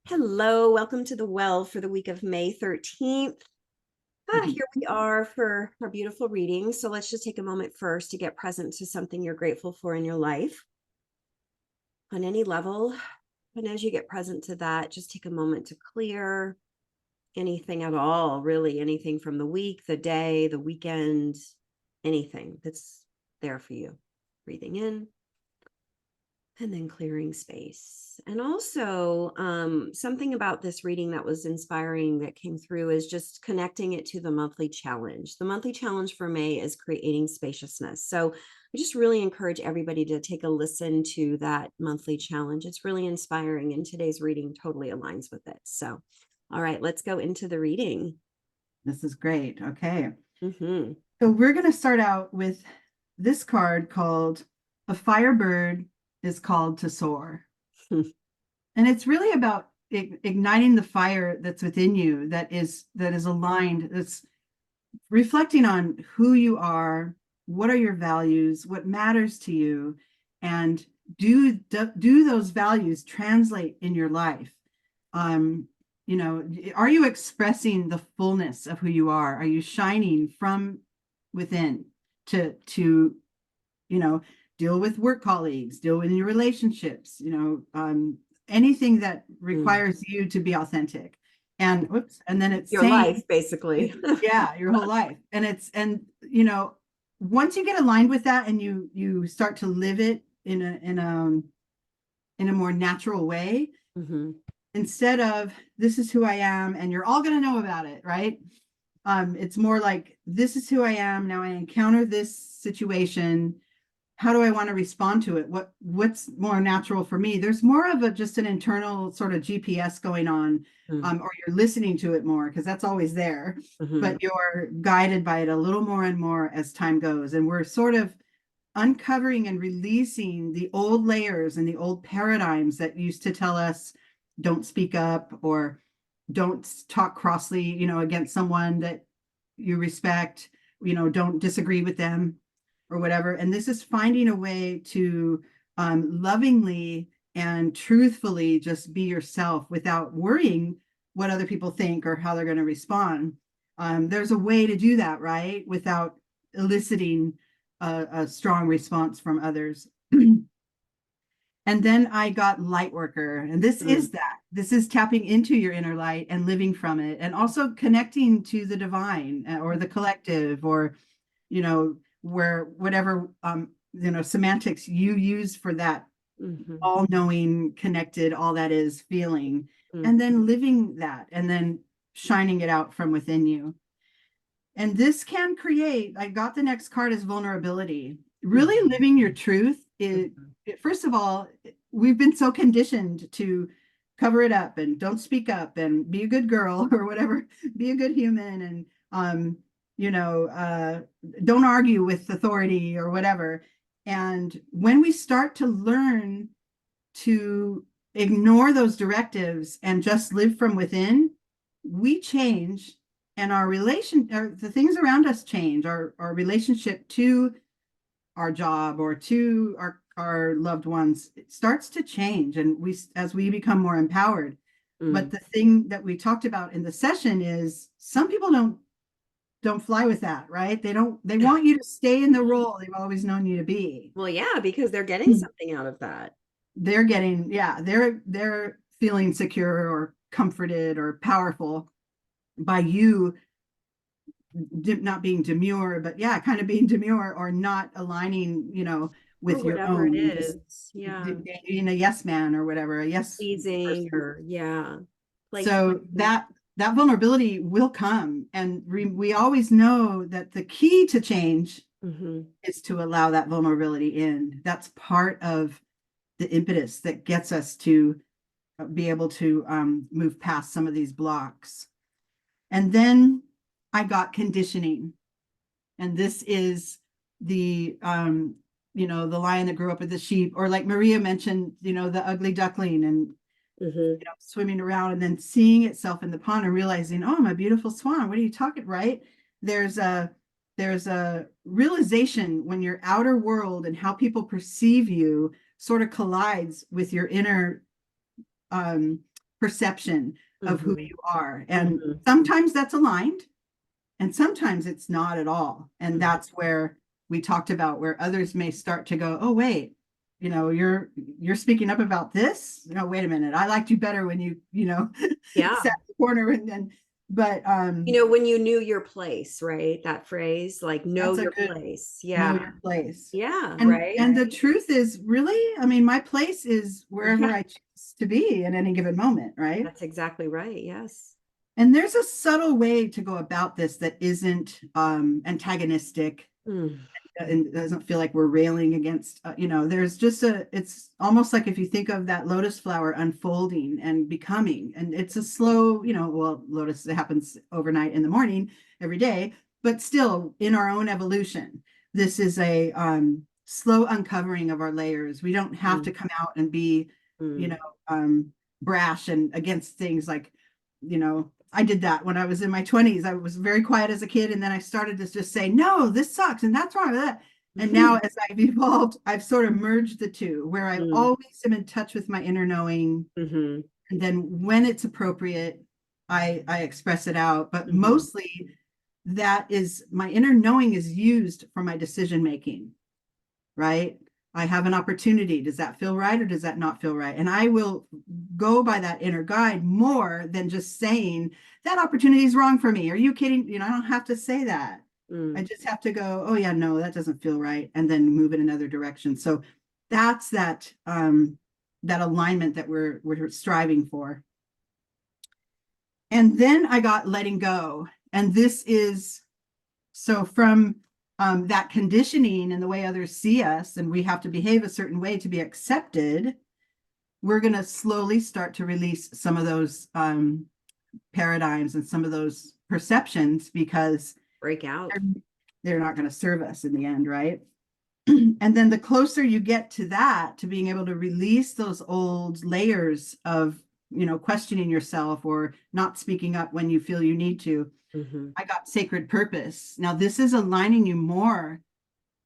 Hello, welcome to the Well for the week of May 13th. Mhm. Here we are for our beautiful reading. So let's just take a moment first to get present to something you're grateful for in your life on any level. And as you get present to that, just take a moment to clear anything at all, really anything from the week, the day, the weekend, anything that's there for you. Breathing in and then clearing space. And also, something about this reading that was inspiring that came through is just connecting it to the monthly challenge. The monthly challenge for May is creating spaciousness. So I just really encourage everybody to take a listen to that monthly challenge. It's really inspiring, and today's reading totally aligns with it. So, all right, let's go into the reading. This is great. Okay. Mm-hmm. So we're going to start out with this card called A Firebird is Called to Soar. And it's really about igniting the fire that's within you that is aligned, that's reflecting on who you are, what are your values, what matters to you, and do those values translate in your life? um are you expressing the fullness of who you are? Are you shining from within to you know deal with work colleagues, deal with your relationships, anything that requires you to be authentic? And whoops, and then it's Your saying life, basically. yeah, your whole life. And once you get aligned with that and you start to live it in a more natural way, Mm-hmm. instead of this is who I am and you're all going to know about it, right? It's more like this is who I am. Now I encounter this situation. How do I want to respond to it? What's more natural for me? There's more of just an internal sort of GPS going on, or you're listening to it more because that's always there, Mm-hmm. but you're guided by it a little more and more as time goes. And we're sort of uncovering and releasing the old layers and the old paradigms that used to tell us don't speak up or don't talk crossly, against someone that you respect, don't disagree with them or whatever. And this is finding a way to lovingly and truthfully just be yourself without worrying what other people think or how they're going to respond. There's a way to do that, right? Without eliciting a strong response from others. And then I got light worker. And this Mm-hmm. is that. This is tapping into your inner light and living from it, and also connecting to the divine or the collective, or, where whatever, semantics you use for that Mm-hmm. all knowing, connected, all that is feeling, and Mm-hmm. then living that and then shining it out from within you. And this can create, I got the next card as vulnerability. Really living your truth. Mm-hmm. First of all, we've been so conditioned to cover it up and don't speak up and be a good girl or whatever, be a good human, and you know, uh, don't argue with authority or whatever. And when we start to learn to ignore those directives and just live from within, we change, and the things around us change. Our relationship to our job or to our loved ones, it starts to change, and as we become more empowered. But Mm. the thing that we talked about in the session is some people don't fly with that, right? They want you to stay in the role they've always known you to be. Well, yeah, because they're getting something out of that. They're getting, yeah, they're feeling secure or comforted or powerful by you not being demure, but yeah, kind of being demure or not aligning, Or with your whatever it own, and just is. Yeah. being a yes man or whatever, a yes Pleasing person. or yeah. Like So that vulnerability will come, and we always know that the key to change mm-hmm. is to allow that vulnerability in. That's part of the impetus that gets us to be able to move past some of these blocks. And then I got conditioning. And this is the lion that grew up with the sheep, or like Maria mentioned, the ugly duckling, and Mm-hmm. swimming around and then seeing itself in the pond and realizing, oh, I'm a beautiful swan. What are you talking, right? There's a there's a realization when your outer world and how people perceive you sort of collides with your inner um perception of who Mhm. you are. And Mhm. sometimes that's aligned and sometimes it's not at all. And Mhm. that's where we talked about where others may start to go, oh, wait, you're speaking up about this. No, wait a minute. I liked you better when Yeah. sat in the corner and then, but When you knew your place, right? That phrase, like, know that's a your good place. know Yeah. your place. Yeah, And right? the truth is really, I mean, my place is wherever Yeah. I choose to be in any given moment, right? That's exactly right. Yes. And there's a subtle way to go about this that isn't antagonistic Mm. and doesn't feel like we're railing against, there's just it's almost like if you think of that lotus flower unfolding and becoming, and it's a slow, well, lotus happens overnight in the morning every day, but still in our own evolution, this is a slow uncovering of our layers. We don't have to Mm. come out and be, you know, Mm. brash and against things like, I did that when I was in my 20s. I was very quiet as a kid, and then I started to just say, no, this sucks, and that's wrong with that. And now, as I've evolved, I've sort of merged the two, where I Mm. always am in touch with my inner knowing, Mhm. and then when it's appropriate, I express it out. But Mhm. mostly, that is my inner knowing is used for my decision making, right? I have an opportunity. Does that feel right or does that not feel right? And I will go by that inner guide more than just saying that opportunity is wrong for me. Are you kidding? I don't have to say that. I Mm. just have to go, oh yeah, no, that doesn't feel right, and then move in another direction. So that's that alignment that we're striving for. And then I got letting go. And this is so from that conditioning and the way others see us, and we have to behave a certain way to be accepted, we're going to slowly start to release some of those paradigms and some of those perceptions because Break out. they're not going to serve us in the end, right? And then the closer you get to that, to being able to release those old layers of, questioning yourself or not speaking up when you feel you need to, Mhm. I got sacred purpose. Now, this is aligning you more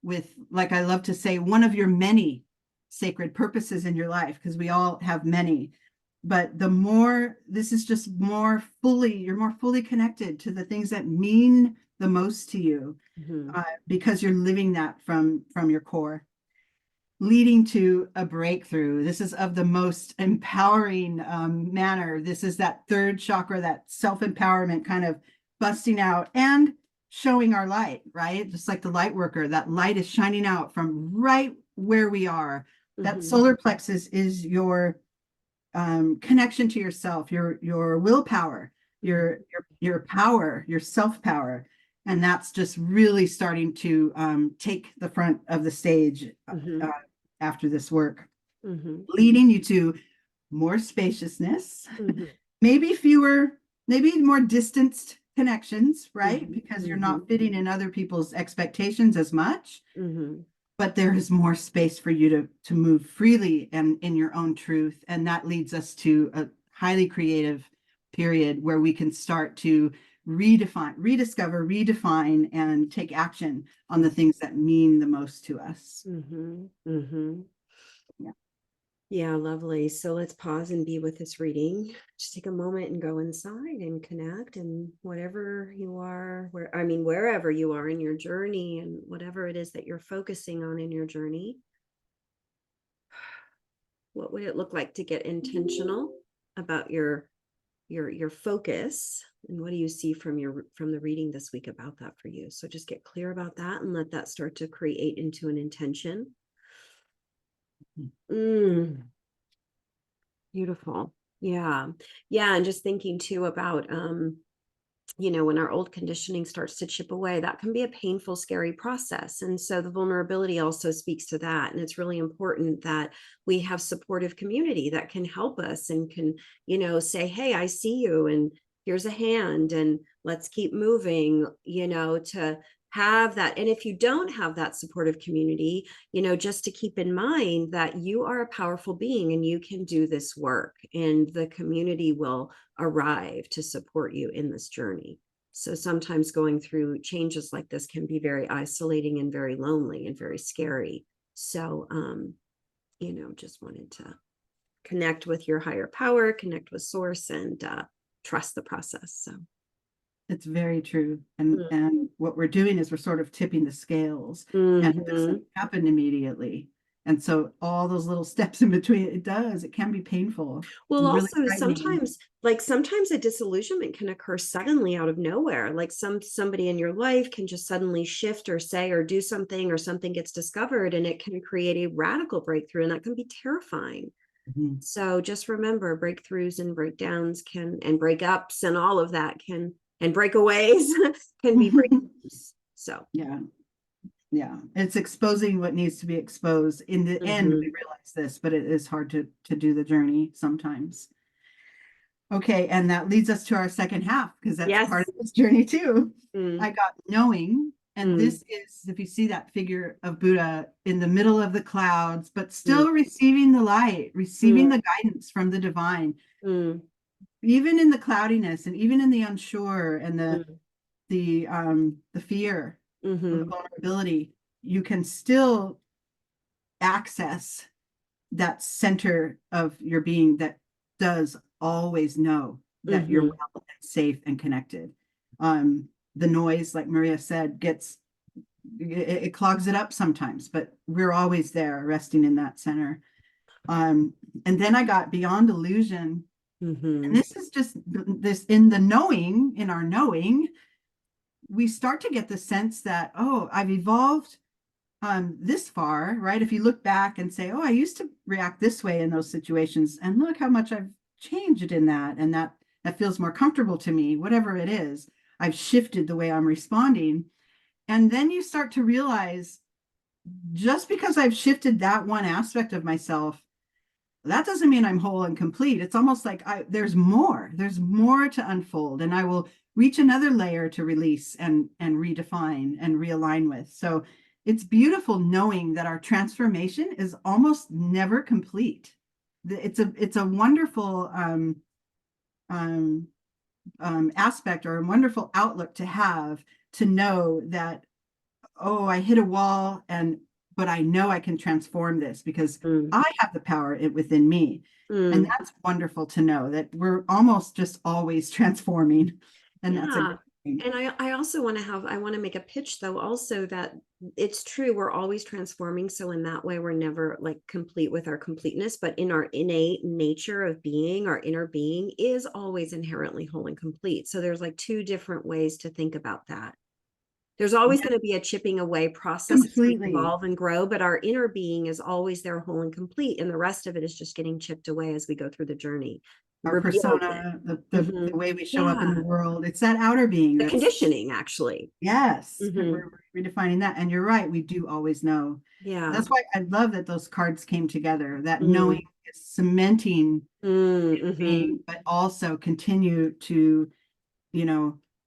with, like I love to say, one of your many sacred purposes in your life, because we all have many. But the more, this is just you're more fully connected to the things that mean the most to you, Mhm. because you're living that from your core, leading to a breakthrough. This is of the most empowering manner. This is that third chakra, that self-empowerment kind of busting out and showing our light, right? Just like the light worker, that light is shining out from right where we are. That Mhm. solar plexus is your connection to yourself, your willpower, Mhm. your power, your self-power. And that's just really starting to take the front of the stage Mhm. after this work, Mhm. leading you to more spaciousness, Mhm. maybe fewer, maybe more distanced connections, right? Mhm. Because you're Mhm. not fitting in other people's expectations as much, Mhm. but there is more space for you to move freely and in your own truth. And that leads us to a highly creative period where we can start to rediscover, redefine, and take action on the things that mean the most to us. Mhm. Mhm. Yeah. Yeah, lovely. So let's pause and be with this reading. Just take a moment and go inside and connect, and whatever you are, wherever you are in your journey and whatever it is that you're focusing on in your journey, what would it look like to get intentional about your focus, and what do you see from the reading this week about that for you? So just get clear about that and let that start to create into an intention. Mm. Beautiful. Yeah. Yeah. And just thinking too about, when our old conditioning starts to chip away, that can be a painful, scary process. And so the vulnerability also speaks to that. And it's really important that we have supportive community that can help us and can, say, hey, I see you, and here's a hand, and let's keep moving, to have that. And if you don't have that supportive community, just to keep in mind that you are a powerful being and you can do this work, and the community will arrive to support you in this journey. So sometimes going through changes like this can be very isolating and very lonely and very scary. So, just wanted to connect with your higher power, connect with source, and trust the process. So it's very true. And what we're doing is we're sort of tipping the scales, and it doesn't happen immediately. And so all those little steps in between, it can be painful. Well, Really also sometimes a disillusionment can occur suddenly out of nowhere. Like somebody in your life can just suddenly shift or say or do something, or something gets discovered, and it can create a radical breakthrough, and that can be terrifying. Mhm. So just remember, breakthroughs and breakdowns and breakups and all of that and breakaways can be breakthroughs. So Yeah. Yeah, it's exposing what needs to be exposed. In the end, we realize this, but it is hard to do the journey sometimes. Okay, and that leads us to our second half, because that's yes. part of this journey too. Mm. I got knowing, and this is, if you see that figure of Buddha in the middle of the clouds, but still receiving the light, receiving the guidance from the divine, even in the cloudiness and even in the unsure and the fear, the vulnerability, you can still access that center of your being that does always know that you're well and safe and connected. The noise, like Maria said, it clogs it up sometimes, but we're always there, resting in that center. And then I got beyond illusion. And this is just this in the knowing, in our knowing, we start to get the sense that, oh, I've evolved this far, right? If you look back and say, oh, I used to react this way in those situations, and look how much I've changed in that, and that feels more comfortable to me, whatever it is, I've shifted the way I'm responding. And then you start to realize, just because I've shifted that one aspect of myself, that doesn't mean I'm whole and complete. It's almost like there's more to unfold, and I will reach another layer to release and redefine and realign with. So it's beautiful knowing that our transformation is almost never complete. It's a wonderful aspect, or a wonderful outlook to have, to know that, oh, I hit a wall, but I know I can transform this because I have the power within me. And that's wonderful to know that we're almost just always transforming. And that's a good thing. And I also want to make a pitch, though, also, that it's true, we're always transforming. So in that way, we're never like complete with our completeness, but in our innate nature of being, our inner being is always inherently whole and complete. So there's like two different ways to think about that. There's always going to be a chipping away process as we evolve and grow, but our inner being is always there, whole and complete. And the rest of it is just getting chipped away as we go through the journey. Our persona, the way we show up in the world, it's that outer being. The conditioning, actually. Yes, we're redefining that. And you're right, we do always know. Yeah. That's why I love that those cards came together, that knowing is cementing being, but also continue to,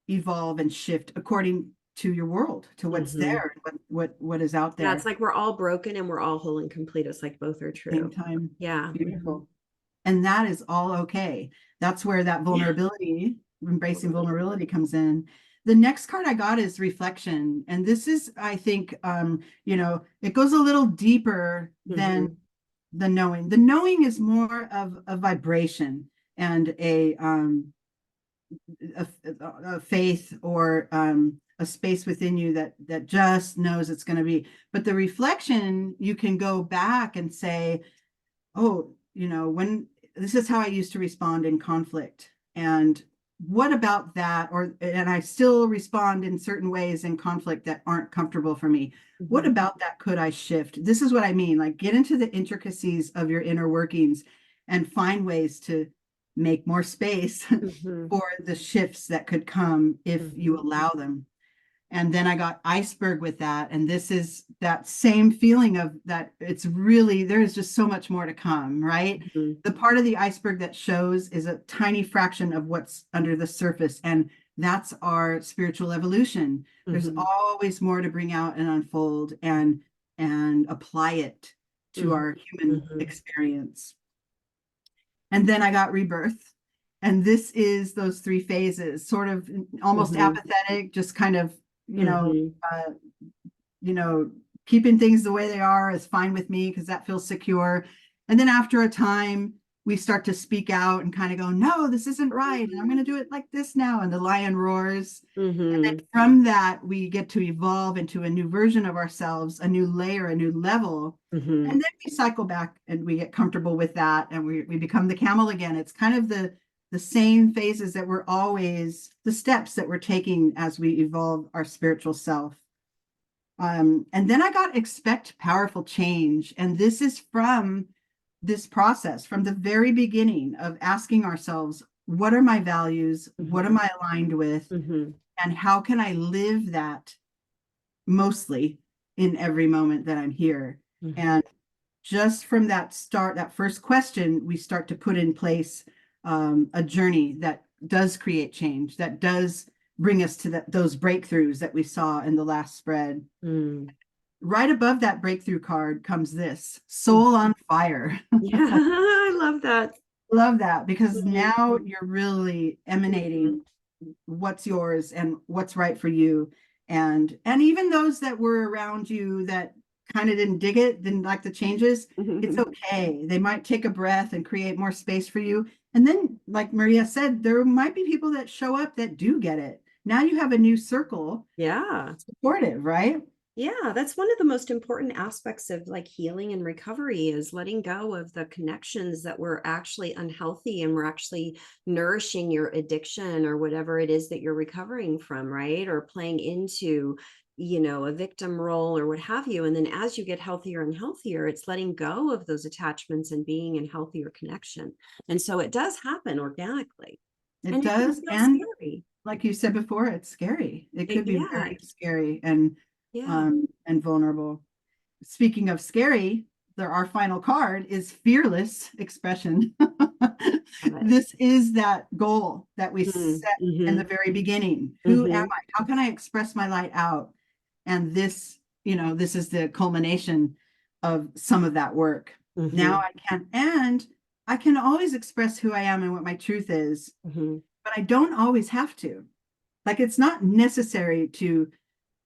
evolve and shift according to your world, to what's there, what is out there. Yeah, it's like we're all broken and we're all whole and complete. It's like both are true. Same time. Yeah. Beautiful. And that is all okay. That's where that vulnerability, embracing vulnerability, comes in. The next card I got is reflection. And this is, I think, it goes a little deeper than the knowing. The knowing is more of a vibration and a faith, or a space within you that just knows it's going to be. But the reflection, you can go back and say, oh, when this is how I used to respond in conflict, and what about that? And I still respond in certain ways in conflict that aren't comfortable for me. What about that could I shift? This is what I mean. Like, get into the intricacies of your inner workings and find ways to make more space for the shifts that could come if you allow them. And then I got iceberg with that. And this is that same feeling of that it's really, there is just so much more to come, right? The part of the iceberg that shows is a tiny fraction of what's under the surface. And that's our spiritual evolution. There's always more to bring out and unfold and apply it to our human experience. And then I got rebirth. And this is those three phases, sort of almost apathetic, just kind of, keeping things the way they are is fine with me because that feels secure. And then after a time, we start to speak out and kind of go, no, this isn't right. And I'm going to do it like this now. And the lion roars. And then from that, we get to evolve into a new version of ourselves, a new layer, a new level. And then we cycle back and we get comfortable with that. And we become the camel again. It's kind of the same phases that we're always, the steps that we're taking as we evolve our spiritual self. And then I got expect powerful change. And this is from this process, from the very beginning of asking ourselves, what are my values? What am I aligned with? And how can I live that mostly in every moment that I'm here? And just from that start, that first question, we start to put in place a journey that does create change, that does bring us to those breakthroughs that we saw in the last spread. Right above that breakthrough card comes this soul on fire. Yeah, I love that. Love that, because now you're really emanating what's yours and what's right for you. And even those that were around you that kind of didn't dig it, didn't like the changes, it's okay. They might take a breath and create more space for you. And then, like Maria said, there might be people that show up that do get it. Now you have a new circle. Yeah. Supportive, right? Yeah, that's one of the most important aspects of like healing and recovery is letting go of the connections that were actually unhealthy and were actually nourishing your addiction or whatever it is that you're recovering from, right? Or playing into, a victim role or what have you. And then as you get healthier and healthier, it's letting go of those attachments and being in healthier connection. And so it does happen organically. It And it does. can feel And scary. like you said before, it's scary. It could be Yeah. very scary and Yeah. and vulnerable. Speaking of scary, our final card is fearless expression. This is that goal that we set in the very beginning. Who am I? How can I express my light out? And this is the culmination of some of that work. Now I can, and I can always express who I am and what my truth is, but I don't always have to. Like, it's not necessary to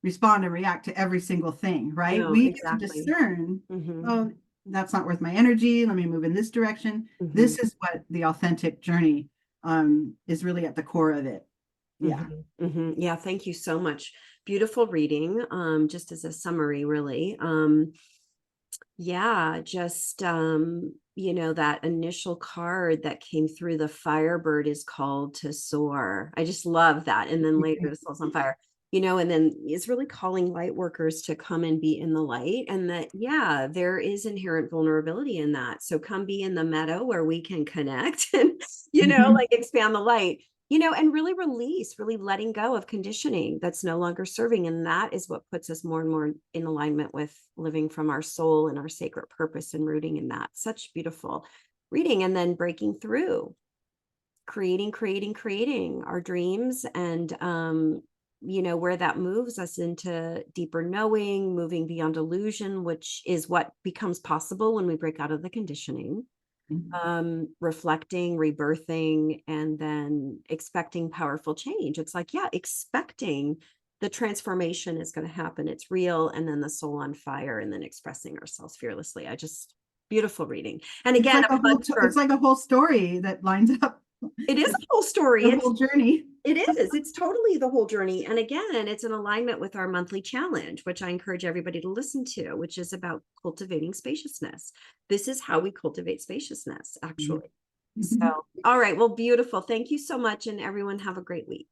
respond and react to every single thing, right? No, We exactly. get to discern, oh, that's not worth my energy. Let me move in this direction. This is what the authentic journey is really at the core of it. Yeah. Yeah, thank you so much. Beautiful reading. Just as a summary, really. Yeah, just that initial card that came through, the Firebird is called to soar. I just love that. And then later the Soul's on fire. And then it's really calling light workers to come and be in the light, and that, yeah, there is inherent vulnerability in that. So come be in the meadow where we can connect and, like expand the light, and really release, really letting go of conditioning that's no longer serving. And that is what puts us more and more in alignment with living from our soul and our sacred purpose and rooting in that. Such beautiful reading. And then breaking through, creating our dreams, and, where that moves us into deeper knowing, moving beyond illusion, which is what becomes possible when we break out of the conditioning. Reflecting, rebirthing, and then expecting powerful change. It's like, yeah, expecting the transformation is going to happen. It's real. And then the soul on fire, and then expressing ourselves fearlessly. Beautiful reading. And again, it's like a whole story that lines up. It is a whole story. The whole journey. It is. It's totally the whole journey. And again, it's in alignment with our monthly challenge, which I encourage everybody to listen to, which is about cultivating spaciousness. This is how we cultivate spaciousness, actually. So, all right. Well, beautiful. Thank you so much. And everyone have a great week.